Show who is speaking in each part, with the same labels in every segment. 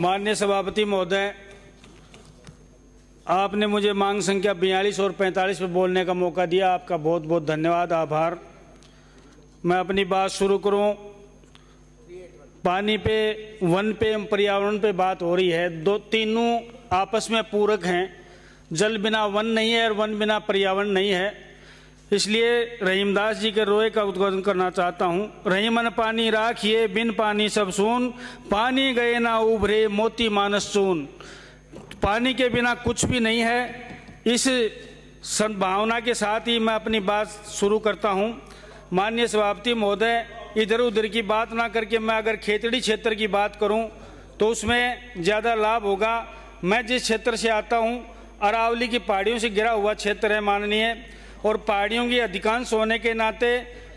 Speaker 1: माननीय सभापति महोदय, आपने मुझे मांग संख्या 42 और 45 पर बोलने का मौका दिया। आपका बहुत बहुत धन्यवाद, आभार। मैं अपनी बात शुरू करूं। पानी पे, वन पे एवं पर्यावरण पे बात हो रही है। तीनों आपस में पूरक हैं। जल बिना वन नहीं है और वन बिना पर्यावरण नहीं है। इसलिए रहीमदास जी के रोए का उद्घाटन करना चाहता हूँ। रहीमन पानी राखिए, बिन पानी सब सून, पानी गए ना उभरे मोती मानस चून। पानी के बिना कुछ भी नहीं है। इस संभावना के साथ ही मैं अपनी बात शुरू करता हूँ। माननीय सभापति महोदय, इधर उधर की बात ना करके मैं अगर खेतड़ी क्षेत्र की बात करूँ तो उसमें ज़्यादा लाभ होगा। मैं जिस क्षेत्र से आता हूँ, अरावली की पहाड़ियों से घिरा हुआ क्षेत्र है माननीय, और पहाड़ियों की अधिकांश होने के नाते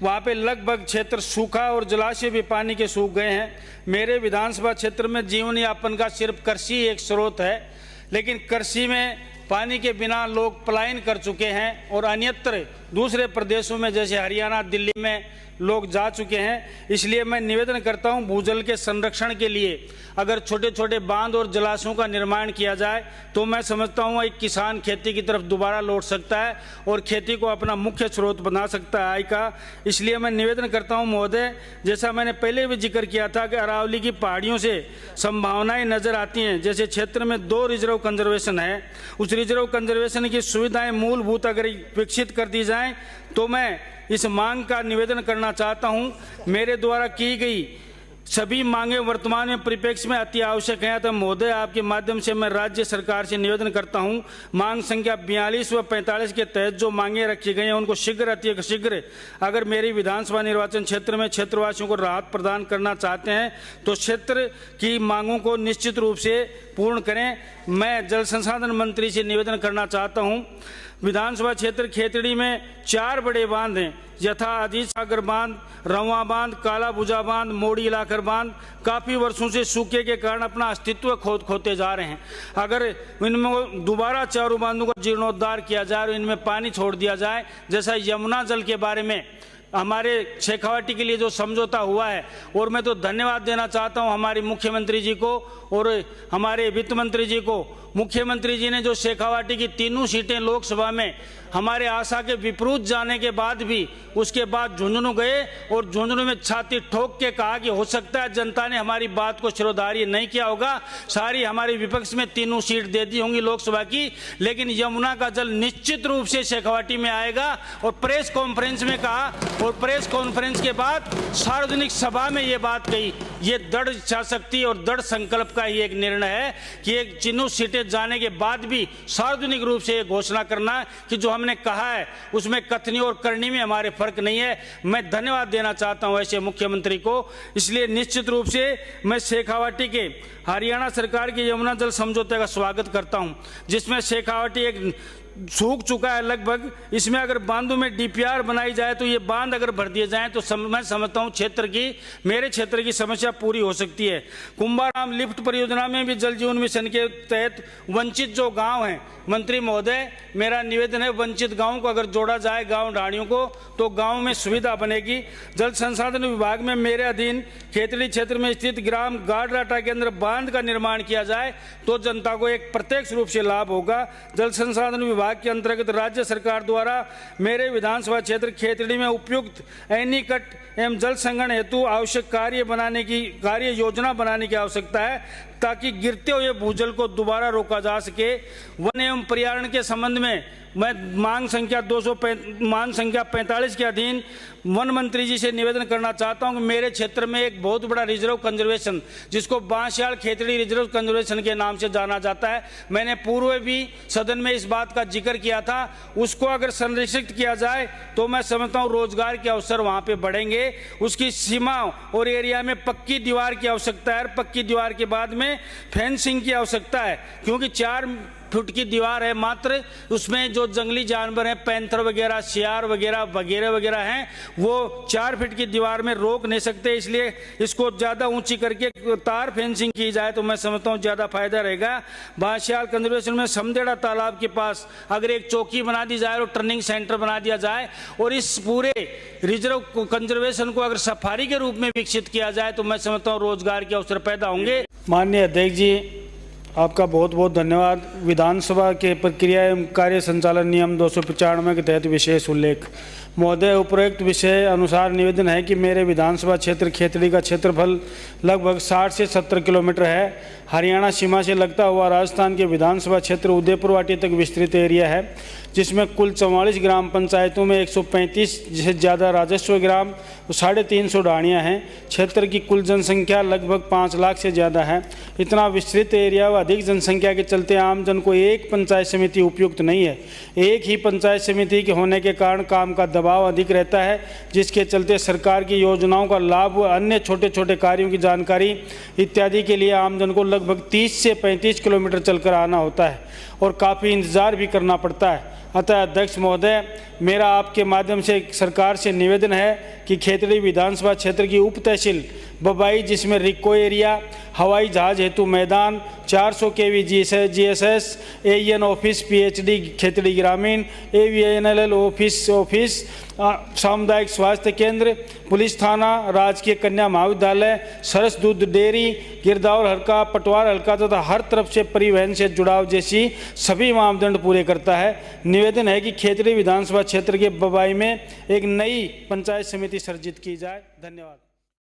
Speaker 1: वहाँ पे लगभग क्षेत्र सूखा और जलाशय भी पानी के सूख गए हैं। मेरे विधानसभा क्षेत्र में जीवन यापन का सिर्फ कृषि एक स्रोत है, लेकिन कृषि में पानी के बिना लोग पलायन कर चुके हैं और अन्यत्र दूसरे प्रदेशों में जैसे हरियाणा, दिल्ली में लोग जा चुके हैं। इसलिए मैं निवेदन करता हूं, भूजल के संरक्षण के लिए अगर छोटे छोटे बांध और जलाशयों का निर्माण किया जाए तो मैं समझता हूं एक किसान खेती की तरफ दोबारा लौट सकता है और खेती को अपना मुख्य स्रोत बना सकता है आय का। इसलिए मैं निवेदन करता हूं महोदय, जैसा मैंने पहले भी जिक्र किया था कि अरावली की पहाड़ियों से संभावनाएं नजर आती हैं। जैसे क्षेत्र में 2 रिजर्व कंजर्वेशन है, उस रिजर्व कंजर्वेशन की सुविधाएं मूलभूत अगर विकसित कर दी जाएं तो मैं इस मांग का निवेदन करना चाहता हूं। मेरे द्वारा की गई सभी मांगे वर्तमान में परिप्रेक्ष्य में अति आवश्यक है। तो महोदय, आपके माध्यम से मैं राज्य सरकार से निवेदन करता हूं, मांग संख्या 42 व 45 के तहत जो मांगे रखी गई हैं उनको शीघ्र अति शीघ्र अगर मेरी विधानसभा निर्वाचन क्षेत्र में क्षेत्रवासियों को राहत प्रदान करना चाहते हैं तो क्षेत्र की मांगों को निश्चित रूप से पूर्ण करें। मैं जल संसाधन मंत्री से निवेदन करना चाहता हूँ। विधानसभा क्षेत्र खेतड़ी में 4 बड़े बांध हैं, यथा अजीत सागर बांध, रवा बांध, काला भुजा बांध, मोड़ी इलाकर बांध काफ़ी वर्षों से सूखे के कारण अपना अस्तित्व खोते जा रहे हैं। अगर इनमें दोबारा चारों बांधों का जीर्णोद्धार किया जाए और इनमें पानी छोड़ दिया जाए, जैसा यमुना जल के बारे में हमारे शेखावाटी के लिए जो समझौता हुआ है, और मैं तो धन्यवाद देना चाहता हूं हमारे मुख्यमंत्री जी को और हमारे वित्त मंत्री जी को। मुख्यमंत्री जी ने जो शेखावाटी की 3 सीटें लोकसभा में हमारे आशा के विपरीत जाने के बाद भी उसके बाद झुंझुनू गए और झुंझुनू में छाती ठोक के कहा कि हो सकता है जनता ने हमारी बात को शिरोधार्य नहीं किया होगा, सारी हमारी विपक्ष में 3 सीट दे दी होंगी लोकसभा की, लेकिन यमुना का जल निश्चित रूप से शेखावाटी में आएगा। और प्रेस कॉन्फ्रेंस में कहा और प्रेस कॉन्फ्रेंस के बाद सार्वजनिक सभा में ये बात कही। ये दृढ़ इच्छाशक्ति और दृढ़ संकल्प का ही एक निर्णय है कि एक चिन्ह सीटें जाने के बाद भी सार्वजनिक रूप से ये घोषणा करना कि जो हमने कहा है उसमें कथनी और करनी में हमारे फर्क नहीं है। मैं धन्यवाद देना चाहता हूं ऐसे मुख्यमंत्री को। इसलिए निश्चित रूप से मैं शेखावाटी के हरियाणा सरकार के यमुना जल समझौते का स्वागत करता हूं, जिसमें शेखावाटी एक सूख चुका है लगभग। इसमें अगर बांधों में डीपीआर बनाई जाए तो ये बांध अगर भर दिए जाएं तो मैं समझता हूं मेरे क्षेत्र की समस्या पूरी हो सकती है। कुंभाराम लिफ्ट परियोजना में भी जल जीवन मिशन के तहत वंचित जो गांव हैं, मंत्री महोदय मेरा निवेदन है वंचित गांवों को अगर जोड़ा जाए गांव ढाणियों को तो गांव में सुविधा बनेगी। जल संसाधन विभाग में मेरे अधीन खेतड़ी क्षेत्र में स्थित ग्राम गाडराटा के अंदर बांध का निर्माण किया जाए तो जनता को एक प्रत्यक्ष रूप से लाभ होगा। जल संसाधन विभाग के अंतर्गत राज्य सरकार द्वारा मेरे विधानसभा क्षेत्र खेतड़ी में उपयुक्त एनीकट एवं जल संग्रहण हेतु आवश्यक कार्य योजना बनाने की आवश्यकता है, ताकि गिरते हुए भूजल को दोबारा रोका जा सके। वन एवं पर्यावरण के संबंध में मैं मांग संख्या 45 के अधीन वन मंत्री जी से निवेदन करना चाहता हूं कि मेरे क्षेत्र में एक बहुत बड़ा रिजर्व कंजर्वेशन, जिसको बांसयाल खेतड़ी रिजर्व कंजर्वेशन के नाम से जाना जाता है, मैंने पूर्व भी सदन में इस बात का जिक्र किया था, उसको अगर संरक्षित किया जाए तो मैं समझता हूं रोजगार के अवसर वहां पे बढ़ेंगे। उसकी सीमा और एरिया में पक्की दीवार की आवश्यकता है, पक्की दीवार के बाद में फेंसिंग की आवश्यकता है, क्योंकि 4 फुट की दीवार है मात्र, उसमें जो जंगली जानवर हैं, पैंथर वगैरह, सियार वगैरह वगैरह वगैरह हैं, वो 4 फीट की दीवार में रोक नहीं सकते। इसलिए इसको ज़्यादा ऊंची करके तार फेंसिंग की जाए तो मैं समझता हूँ ज़्यादा फायदा रहेगा। बांसियाल कंजर्वेशन में समदेड़ा तालाब के पास अगर एक चौकी बना दी जाए और टर्निंग सेंटर बना दिया जाए और इस पूरे रिजर्व कंजर्वेशन को अगर सफारी के रूप में विकसित किया जाए तो मैं समझता हूँ रोजगार के अवसर पैदा होंगे। माननीय अध्यक्ष जी, आपका बहुत बहुत धन्यवाद। विधानसभा के प्रक्रिया एवं कार्य संचालन नियम 295 के तहत विशेष उल्लेख। महोदय, उपरोक्त विषय अनुसार निवेदन है कि मेरे विधानसभा क्षेत्र खेतड़ी का क्षेत्रफल लगभग 60 से 70 किलोमीटर है। हरियाणा सीमा से लगता हुआ राजस्थान के विधानसभा क्षेत्र उदयपुर वाटी तक विस्तृत एरिया है, जिसमें कुल 44 ग्राम पंचायतों में 135 से ज़्यादा राजस्व ग्राम, 350 ढाणियाँ हैं। क्षेत्र की कुल जनसंख्या लगभग 5 लाख से ज़्यादा है। इतना विस्तृत एरिया व अधिक जनसंख्या के चलते आमजन को एक पंचायत समिति उपयुक्त नहीं है। एक ही पंचायत समिति के होने के कारण काम का दबाव अधिक रहता है, जिसके चलते सरकार की योजनाओं का लाभ व अन्य छोटे छोटे कार्यों की जानकारी इत्यादि के लिए आमजन को लगभग 30 से 35 किलोमीटर चलकर आना होता है और काफ़ी इंतज़ार भी करना पड़ता है। अतः अध्यक्ष महोदय, मेरा आपके माध्यम से सरकार से निवेदन है कि खेतड़ी विधानसभा क्षेत्र की उप तहसील बबाई, जिसमें रिक्को एरिया, हवाई जहाज हेतु मैदान, 400 kV GSS, AEN office, PhD Khetri ग्रामीण, AVNLL ऑफिस, सामुदायिक स्वास्थ्य केंद्र, पुलिस थाना, राजकीय कन्या महाविद्यालय, सरस दूध डेयरी, गिरदावर हल्का, पटवार हल्का तथा हर तरफ से परिवहन से जुड़ाव जैसी सभी मापदंड पूरे करता है। निवेदन है कि खेतड़ी विधानसभा क्षेत्र के बबाई में एक नई पंचायत समिति सर्जित की जाए। धन्यवाद।